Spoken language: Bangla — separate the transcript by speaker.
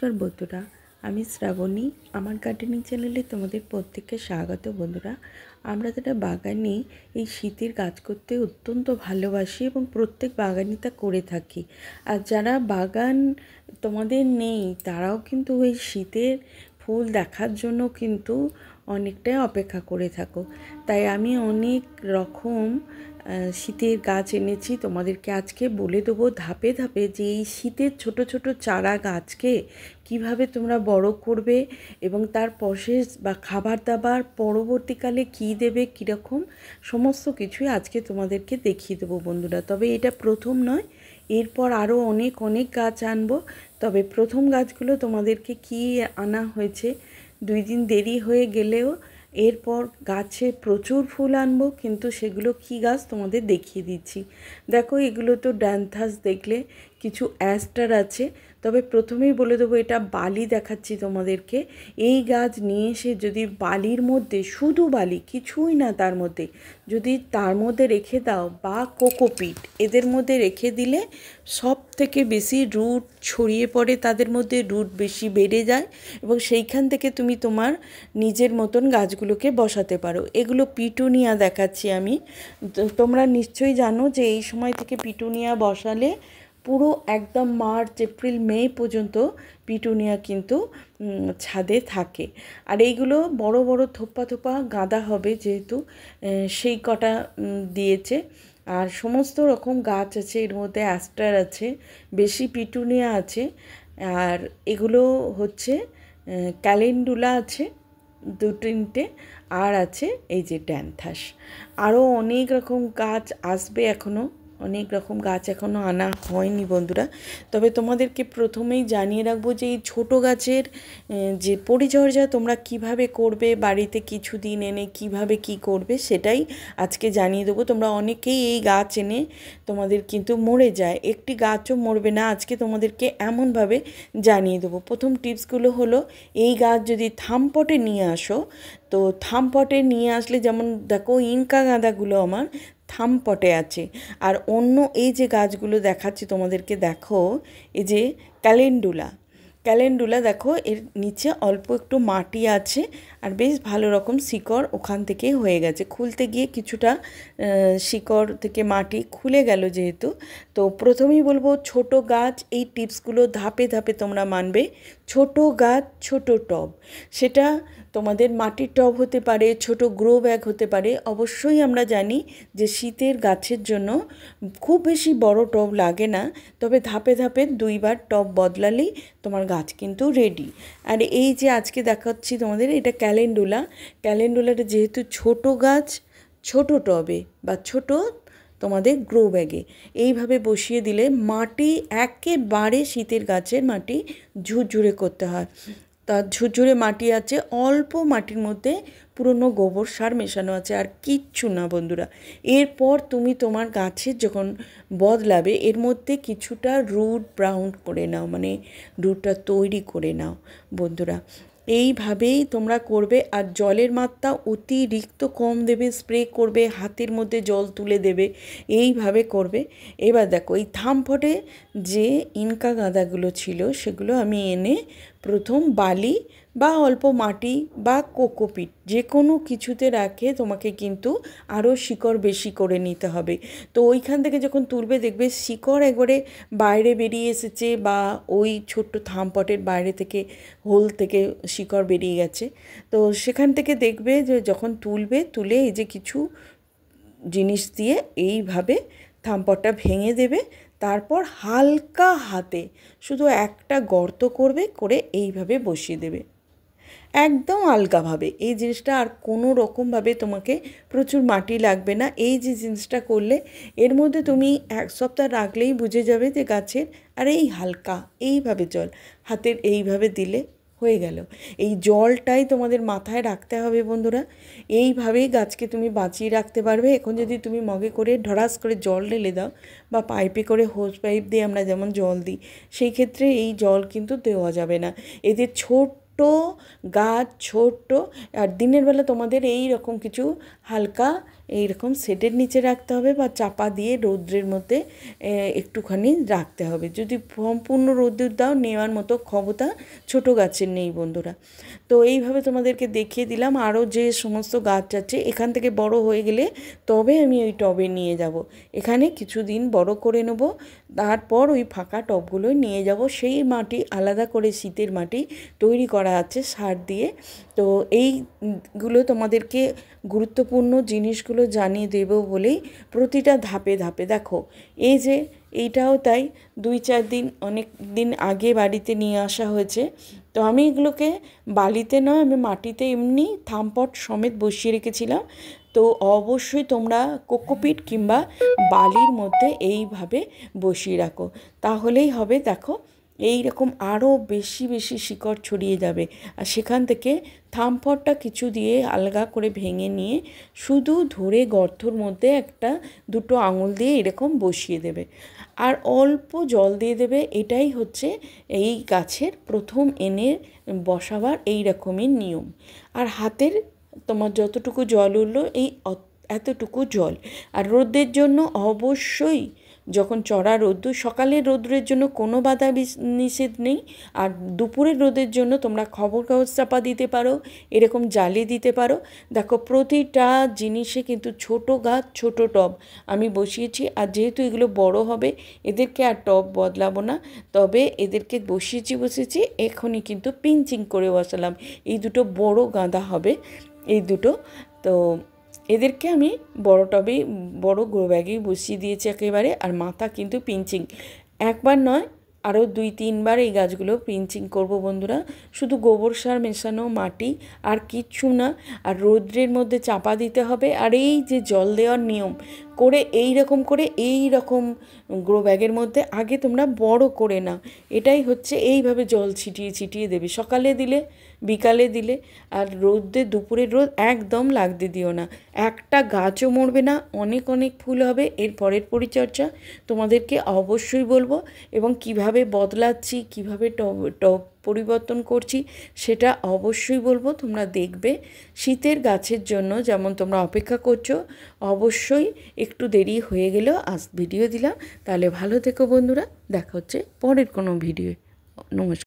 Speaker 1: নমস্কার বন্ধুরা, আমি শ্রাবণী। আমার গার্ডেনিং চ্যানেলে তোমাদের প্রত্যেককে স্বাগত। বন্ধুরা, আমরা যারা বাগানে এই শীতের কাজ করতে অত্যন্ত ভালোবাসি এবং প্রত্যেক বাগানই তা করে থাকি। আর যারা বাগান তোমাদের নেই তারাও কিন্তু এই শীতের ফুল দেখার জন্য কিন্তু অনেকটাই অপেক্ষা করে থাকো। তাই আমি অনেক রকম শীতের গাছ এনেছি, তোমাদেরকে আজকে বলে দেবো ধাপে ধাপে যে এই শীতের ছোট ছোট চারা গাছকে কিভাবে তোমরা বড় করবে এবং তার প্রসেস বা খাবার দাবার পরবর্তীকালে কী দেবে, কীরকম সমস্ত কিছুই আজকে তোমাদেরকে দেখিয়ে দেবো বন্ধুরা। তবে এটা প্রথম নয়, এরপর আরও অনেক অনেক গাছ আনবো। তবে প্রথম গাছগুলো তোমাদেরকে কি আনা হয়েছে, 2 দিন দেরি হয়ে গেলেও এরপর গাছে প্রচুর ফুল আনবো, কিন্তু সেগুলো কি গাছ তোমাদের দেখিয়ে দিচ্ছি। দেখো, এগুলো তো ড্যান্থাস, দেখলে কিছু অ্যাস্টার আছে। তবে প্রথমেই বলে দেবো এটা বালি দেখাচ্ছি তোমাদেরকে। এই গাছ নিয়ে এসে যদি বালির মধ্যে, শুধু বালি কিছুই না তার মধ্যে, যদি তার মধ্যে রেখে দাও বা কোকোপিট, এদের মধ্যে রেখে দিলে সব থেকে বেশি রুট ছড়িয়ে পড়ে, তাদের মধ্যে রুট বেশি বেড়ে যায় এবং সেইখান থেকে তুমি তোমার নিজের মতন গাছগুলোকে বসাতে পারো। এগুলো পিটুনিয়া দেখাচ্ছি আমি। তোমরা নিশ্চয়ই জানো যে এই সময় থেকে পিটুনিয়া বসালে পুরো একদম মার্চ এপ্রিল মে পর্যন্ত পিটুনিয়া কিন্তু ছাদে থাকে। আর এইগুলো বড় বড় থোপা থোপা গাঁদা হবে, যেহেতু সেই কটা দিয়েছে। আর সমস্ত রকম গাছ আছে, এর মধ্যে অ্যাস্টার আছে, বেশি পিটুনিয়া আছে। আর এগুলো হচ্ছে ক্যালেন্ডুলা আছে 2-3টে, আর আছে এই যে ড্যান্থাস। আরও অনেক রকম গাছ আসবে, এখনও অনেক রকম গাছ এখনও আনা হয়নি বন্ধুরা। তবে তোমাদেরকে প্রথমেই জানিয়ে রাখবো যে এই ছোটো গাছের যে পরিচর্যা তোমরা কিভাবে করবে, বাড়িতে কিছু দিন এনে কিভাবে কি করবে সেটাই আজকে জানিয়ে দেবো। তোমরা অনেকেই এই গাছ এনে তোমাদের কিন্তু মরে যায়, একটি গাছও মরবে না। আজকে তোমাদেরকে এমনভাবে জানিয়ে দেবো। প্রথম টিপসগুলো হলো, এই গাছ যদি থামপটে নিয়ে আসো, তো থামপটে নিয়ে আসলে, যেমন দেখো ইনকা গাঁদাগুলো আমার থামপটে আছে। আর অন্য এই যে গাছগুলো দেখাচ্ছি তোমাদেরকে, দেখো এই যে ক্যালেন্ডুলা দেখো, এর নিচে অল্প একটু মাটি আছে আর বেশ ভালো রকম শিকড় ওখান থেকে হয়ে গেছে। খুলতে গিয়ে কিছুটা শিকড় থেকে মাটি খুলে গেল যেহেতু। তো প্রথমেই বলবো, ছোট গাছ এই টিপসগুলো ধাপে ধাপে তোমরা মানবে। ছোট গাছ ছোট টব, সেটা তোমাদের মাটির টব হতে পারে, ছোট গ্রো ব্যাগ হতে পারে। অবশ্যই আমরা জানি যে শীতের গাছের জন্য খুব বেশি বড় টব লাগে না, তবে ধাপে ধাপে 2বার টব বদলালেই তোমার গাছ কিন্তু রেডি। আর এই যে আজকে দেখাচ্ছি তোমাদের, এটা ক্যালেন্ডুলাটা যেহেতু ছোট গাছ, ছোট টবে বা ছোট তোমাদের গ্রো ব্যাগে এইভাবে বসিয়ে দিলে, মাটি একেবারে শীতের গাছের মাটি ঝুরঝুরে করতে হয়। তার ঝুরঝুরে মাটি আছে, অল্প মাটির মধ্যে পুরনো গোবর সার মেশানো আছে, আর কিচ্ছু না বন্ধুরা। এরপর তুমি তোমার গাছের যখন বদলাবে, এর মধ্যে কিছুটা রুট ব্রাউন করে নাও, মানে রুটটা তৈরি করে নাও বন্ধুরা। এইভাবেই তোমরা করবে। আর জলের মাত্রা অতিরিক্ত কম দেবে, স্প্রে করবে, হাতের মধ্যে জল তুলে দেবে, এইভাবে করবে। এবার দেখো, এই থামফটে যে ইনকা গাঁদাগুলো ছিল সেগুলো আমি এনে প্রথম বালি বা অল্প মাটি বা কোকোপিট যে কোনো কিছুতে রাখে তোমাকে কিন্তু আরও শিকড় বেশি করে নিতে হবে। তো ওইখান থেকে যখন তুলবে দেখবে শিকড় একবারে বাইরে বেরিয়ে এসেছে, বা ওই ছোট্ট থামপটের বাইরে থেকে হোল থেকে শিকড় বেরিয়ে গেছে। তো সেখান থেকে দেখবে যে যখন তুলে এই যে কিছু জিনিস দিয়ে এইভাবে থামপটটা ভেঙে দেবে। তারপর হালকা হাতে শুধু একটা গর্ত করবে, করে এইভাবে বসিয়ে দেবে একদম আলগাভাবে। এই জিনিসটা আর কোনো রকমভাবে তোমাকে প্রচুর মাটি লাগবে না। এই যে জিনিসটা করলে এর মধ্যে তুমি 1 সপ্তাহ রাখলেই বুঝে যাবে যে গাছের, আর এই হালকা এইভাবে জল হাতের এইভাবে দিলে হয়ে গেল। এই জলটাই তোমাদের মাথায় রাখতে হবে বন্ধুরা। এইভাবেই গাছকে তুমি বাঁচিয়ে রাখতে পারবে। এখন যদি তুমি মগে করে ঢরাস করে জল ঢেলে দাও, বা পাইপে করে হোস পাইপ দিয়ে আমরা যেমন জল দিই, সেই ক্ষেত্রে এই জল কিন্তু দেওয়া যাবে না। এদের ছোট্ট গাছ ছোট্ট, আর দিনের বেলা তোমাদের এই রকম কিছু হালকা এইরকম শেডের নিচে রাখতে হবে বা চাপা দিয়ে রৌদ্রের মধ্যে একটুখানি রাখতে হবে। যদি সম্পূর্ণ রৌদ্র দাও নেওয়ার মতো ক্ষমতা ছোটো গাছের নেই বন্ধুরা। তো এইভাবে তোমাদেরকে দেখিয়ে দিলাম। আরও যে সমস্ত গাছ আছে এখান থেকে বড় হয়ে গেলে তবে আমি ওই টবে নিয়ে যাব। এখানে কিছুদিন বড় করে নেব, তারপর ওই ফাঁকা টবগুলো নিয়ে যাব। সেই মাটি আলাদা করে শীতের মাটি তৈরি করা আছে সার দিয়ে। তো এইগুলো তোমাদেরকে গুরুত্বপূর্ণ জিনিসগুলো জানিয়ে দেব বলেই প্রতিটা ধাপে ধাপে দেখো। এই যে এইটাও তাই 2-4 দিন অনেক দিন আগে বাড়িতে নিয়ে আসা হয়েছে। তো আমি এগুলোকে বালিতে নয়, আমি মাটিতে এমনি থামপট সমেত বসিয়ে রেখেছিলাম। তো অবশ্যই তোমরা কোকোপিট কিংবা বালির মধ্যে এইভাবে বসিয়ে রাখো, তাহলেই হবে। দেখো এই রকম আরও বেশি বেশি শিকড় ছড়িয়ে যাবে। আর সেখান থেকে থামপটটা কিছু দিয়ে আলগা করে ভেঙে নিয়ে শুধু ধরে গর্তর মধ্যে 1-2 আঙুল দিয়ে এরকম বসিয়ে দেবে আর অল্প জল দিয়ে দেবে। এটাই হচ্ছে এই গাছের প্রথম এনে বসাবার এই রকমই নিয়ম। আর হাতের তোমার যতটুকু জল উঠলো এতটুকু জল। আর রোদের জন্য অবশ্যই যখন চড়া রোদ্দুর, সকালের রোদ্রের জন্য কোনো বাধা নিষেধ নেই। আর দুপুরের রোদের জন্য তোমরা খবর কাগজ চাপা দিতে পারো, এরকম জালি দিতে পারো। দেখো প্রতিটা জিনিসে কিন্তু ছোট গাছ ছোট টব আমি বসিয়েছি। আর যেহেতু এগুলো বড় হবে এদেরকে আর টব বদলাবো না, তবে এদেরকে বসিয়েছি এখনই কিন্তু পিঞ্চিং করে বসালাম। এই দুটো বড় গাঁদা হবে, এই দুটো। তো এদেরকে আমি বড় টবেই বড় গ্রো ব্যাগেই বসিয়ে দিয়েছি একেবারে। আর মাথা কিন্তু পিঞ্চিং একবার নয়, আরও 2-3 বার এই গাছগুলো পিঞ্চিং করব বন্ধুরা। শুধু গোবর সার মেশানো মাটি আর কিচ্ছু না। আর রৌদ্রের মধ্যে চাপা দিতে হবে। আর এই যে জল দেওয়ার নিয়ম করে এই রকম গ্রো ব্যাগের মধ্যে আগে তোমরা বড় করে নাও। এটাই হচ্ছে এইভাবে জল ছিটিয়ে দেবে, সকালে দিলে বিকালে দিলে। আর রোদে দুপুরের রোদ একদম লাগতে দিও না, একটা গাছও মরবে না, অনেক অনেক ফুল হবে। এর পরের পরিচর্যা তোমাদেরকে অবশ্যই বলবো, এবং কিভাবে বদলাচ্ছি, কিভাবে টব পরিবর্তন করছি সেটা অবশ্যই বলবো। তোমরা দেখবে শীতের গাছের জন্য যেমন তোমরা অপেক্ষা করছো, অবশ্যই একটু দেরি হয়ে গেলেও আজ ভিডিও দিলাম। তাহলে ভালো থেকো বন্ধুরা, দেখা হচ্ছে পরের কোনো ভিডিও। নমস্কার।